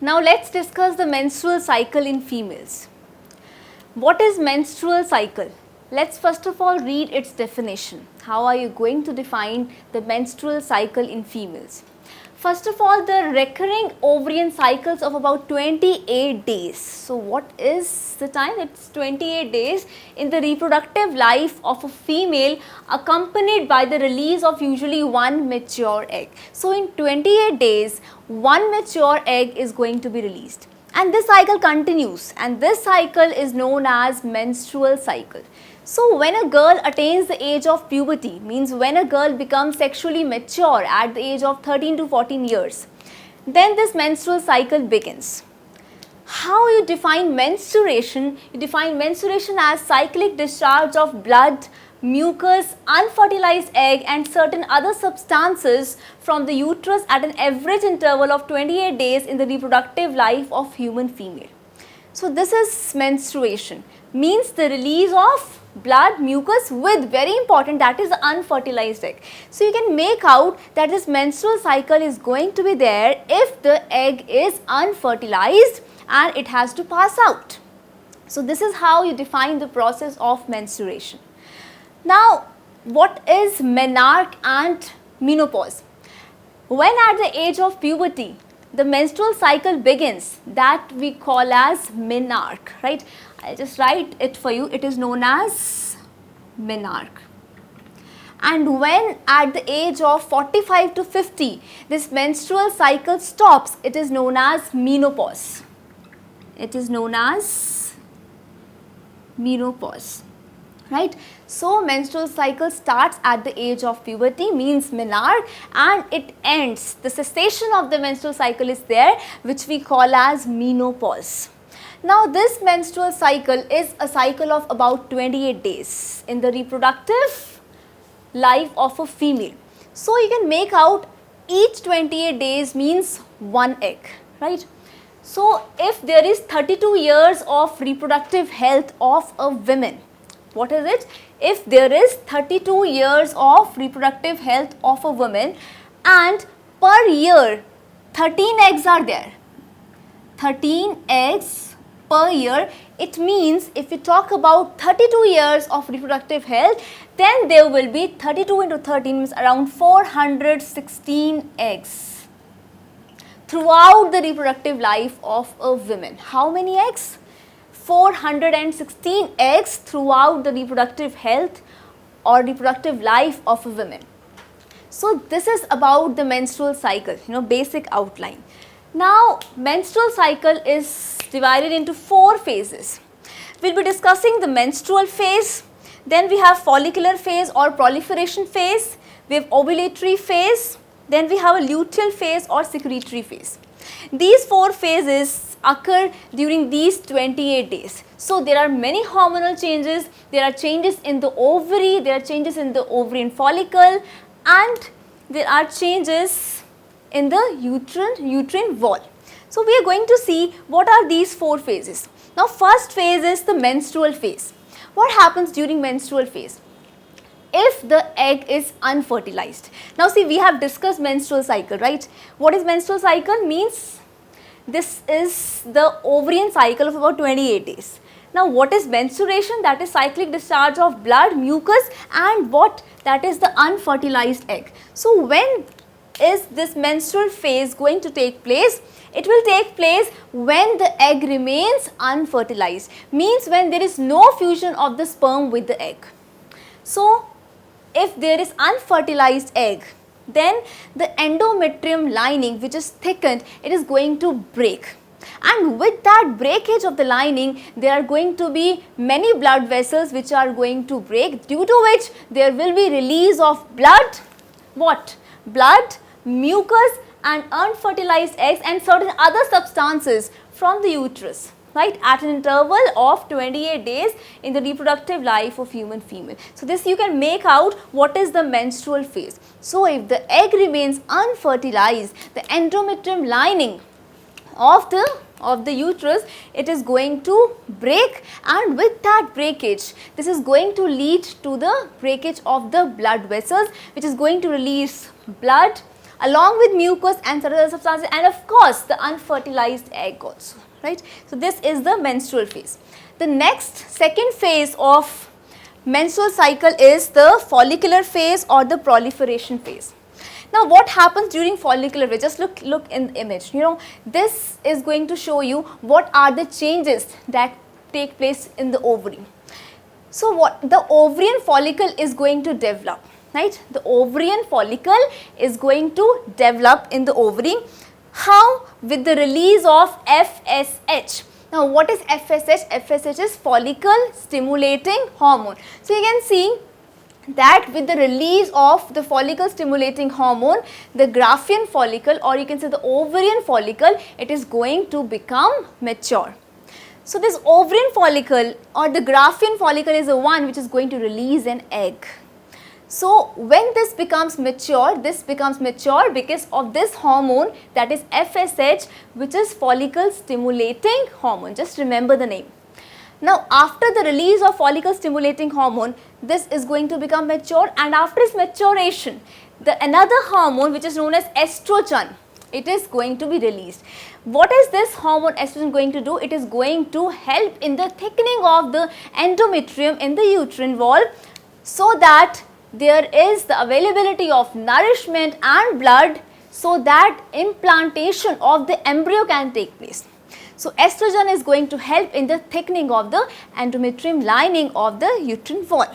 Now let's discuss the menstrual cycle in females. What is menstrual cycle? Let's first of all read its definition. How are you going to define the menstrual cycle in females? First of all, the recurring ovarian cycles of about 28 days. So what is the time? It's 28 days in the reproductive life of a female, accompanied by the release of usually one mature egg. So in 28 days, one mature egg is going to be released. And this cycle continues, and this cycle is known as menstrual cycle. So when a girl attains the age of puberty, means when a girl becomes sexually mature at the age of 13 to 14 years, then this menstrual cycle begins. How you define menstruation? You define menstruation as cyclic discharge of blood, mucus, unfertilized egg and certain other substances from the uterus at an average interval of 28 days in the reproductive life of human female. So this is menstruation, means the release of blood, mucus with, very important, that is the unfertilized egg. So you can make out that this menstrual cycle is going to be there if the egg is unfertilized and it has to pass out. So this is how you define the process of menstruation. Now, what is menarche and menopause? When at the age of puberty, the menstrual cycle begins, that we call as menarche, right? I'll just write it for you. It is known as menarche. And when at the age of 45 to 50, this menstrual cycle stops, it is known as menopause. It is known as menopause, right? So menstrual cycle starts at the age of puberty, means menarche, and it ends. The cessation of the menstrual cycle is there, which we call as menopause. Now this menstrual cycle is a cycle of about 28 days in the reproductive life of a female. So you can make out each 28 days means one egg, right? So if there is 32 years of reproductive health of a woman, what is it? If there is 32 years of reproductive health of a woman and per year 13 eggs are there, 13 eggs per year, it means if you talk about 32 years of reproductive health, then there will be 32 into 13 means around 416 eggs throughout the reproductive life of a woman. How many eggs? 416 eggs throughout the reproductive health or reproductive life of a woman. So this is about the menstrual cycle, basic outline. Now menstrual cycle is divided into 4 phases. We'll be discussing the menstrual phase, then we have follicular phase or proliferation phase, we have ovulatory phase, then we have a luteal phase or secretory phase. These 4 phases occur during these 28 days. So there are many hormonal changes, there are changes in the ovary, there are changes in the ovarian follicle, and there are changes in the uterine wall. So we are going to see what are these 4 phases. Now first phase is the menstrual phase. What happens during menstrual phase? If the egg is unfertilized. Now see, we have discussed menstrual cycle, right? What is menstrual cycle? Means this is the ovarian cycle of about 28 days. Now what is menstruation? That is cyclic discharge of blood, mucus, and what? That is the unfertilized egg. So when is this menstrual phase going to take place? It will take place when the egg remains unfertilized, means when there is no fusion of the sperm with the egg. So if there is unfertilized egg, then the endometrium lining, which is thickened, it is going to break. And with that breakage of the lining, there are going to be many blood vessels which are going to break, due to which there will be release of blood, what? Blood, mucus and unfertilized eggs and certain other substances from the uterus, right, at an interval of 28 days in the reproductive life of human female. So this you can make out what is the menstrual phase. So if the egg remains unfertilized, the endometrium lining of the uterus, it is going to break, and with that breakage, this is going to lead to the breakage of the blood vessels, which is going to release blood, along with mucus and certain other substances, and of course the unfertilized egg also, right. So this is the menstrual phase. The next second phase of menstrual cycle is the follicular phase or the proliferation phase. Now what happens during follicular phase? Just look in the image, this is going to show you what are the changes that take place in the ovary. So what the ovarian follicle is going to develop, right? The ovarian follicle is going to develop in the ovary. How? With the release of FSH. Now what is FSH? FSH is follicle stimulating hormone. So you can see that with the release of the follicle stimulating hormone, the Graafian follicle, or you can say the ovarian follicle, it is going to become mature. So this ovarian follicle or the Graafian follicle is the one which is going to release an egg. So when this becomes mature because of this hormone, that is FSH, which is follicle stimulating hormone. Just remember the name. Now after the release of follicle stimulating hormone, this is going to become mature, and after its maturation, another hormone which is known as estrogen, it is going to be released. What is this hormone estrogen going to do? It is going to help in the thickening of the endometrium in the uterine wall, so that there is the availability of nourishment and blood, so that implantation of the embryo can take place. So estrogen is going to help in the thickening of the endometrium lining of the uterine wall.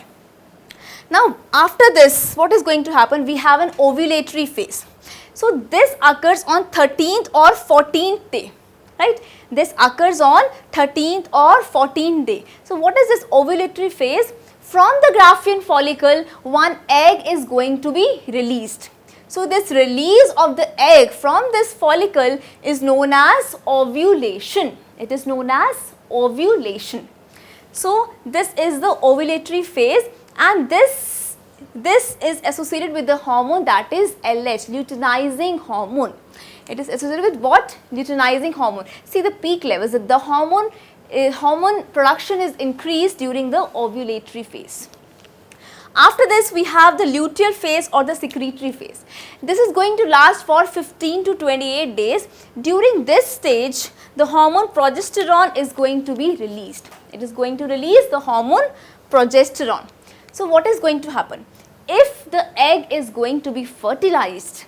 Now after this, what is going to happen? We have an ovulatory phase. So this occurs on 13th or 14th day, right? This occurs on 13th or 14th day. So what is this ovulatory phase? From the Graafian follicle, one egg is going to be released. So this release of the egg from this follicle is known as ovulation. It is known as ovulation. So this is the ovulatory phase, and this is associated with the hormone, that is LH, luteinizing hormone. It is associated with what? Luteinizing hormone. See the peak levels, the hormone production is increased during the ovulatory phase. After this, we have the luteal phase or the secretory phase. This is going to last for 15 to 28 days. During this stage, the hormone progesterone is going to be released. It is going to release the hormone progesterone. So what is going to happen? If the egg is going to be fertilized,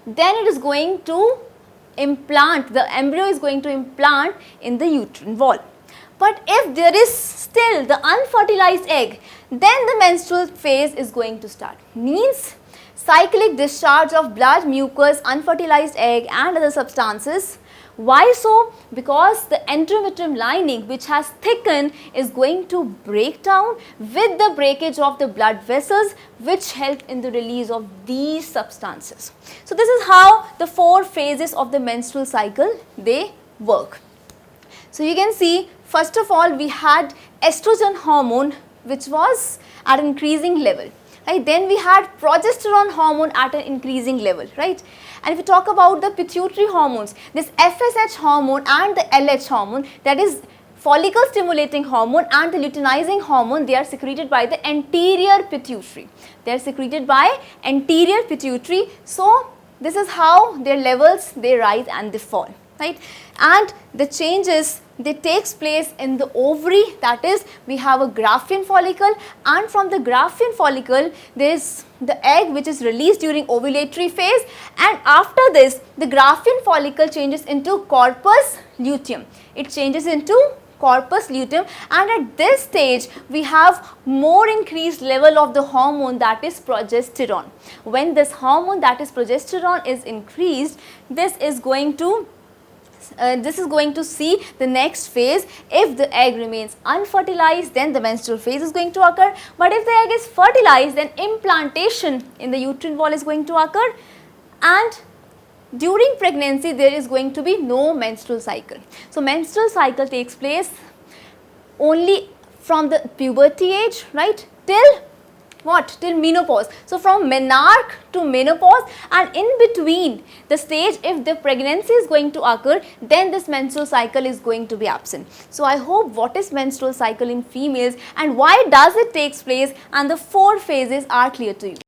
then it is going to implant, the embryo is going to implant in the uterine wall. But if there is still the unfertilized egg, then the menstrual phase is going to start. Means cyclic discharge of blood, mucus, unfertilized egg and other substances. Why so? Because the endometrium lining, which has thickened, is going to break down with the breakage of the blood vessels, which help in the release of these substances. So this is how the 4 phases of the menstrual cycle, they work. So you can see, first of all, we had estrogen hormone, which was at an increasing level, right? Then we had progesterone hormone at an increasing level, right? And if we talk about the pituitary hormones, this FSH hormone and the LH hormone, that is follicle stimulating hormone and the luteinizing hormone, they are secreted by the anterior pituitary. They are secreted by anterior pituitary. So this is how their levels, they rise and they fall, right? And the changes, they takes place in the ovary, that is we have a Graafian follicle, and from the Graafian follicle there is the egg which is released during ovulatory phase, and after this the Graafian follicle changes into corpus luteum. It changes into corpus luteum, and at this stage we have more increased level of the hormone, that is progesterone. When this hormone, that is progesterone, is increased, this is going to see the next phase. If the egg remains unfertilized, then the menstrual phase is going to occur. But if the egg is fertilized, then implantation in the uterine wall is going to occur, and during pregnancy there is going to be no menstrual cycle. So menstrual cycle takes place only from the puberty age, right, till what? Till menopause. So from menarche to menopause, and in between the stage, if the pregnancy is going to occur, then this menstrual cycle is going to be absent. So I hope what is menstrual cycle in females and why does it takes place and the 4 phases are clear to you.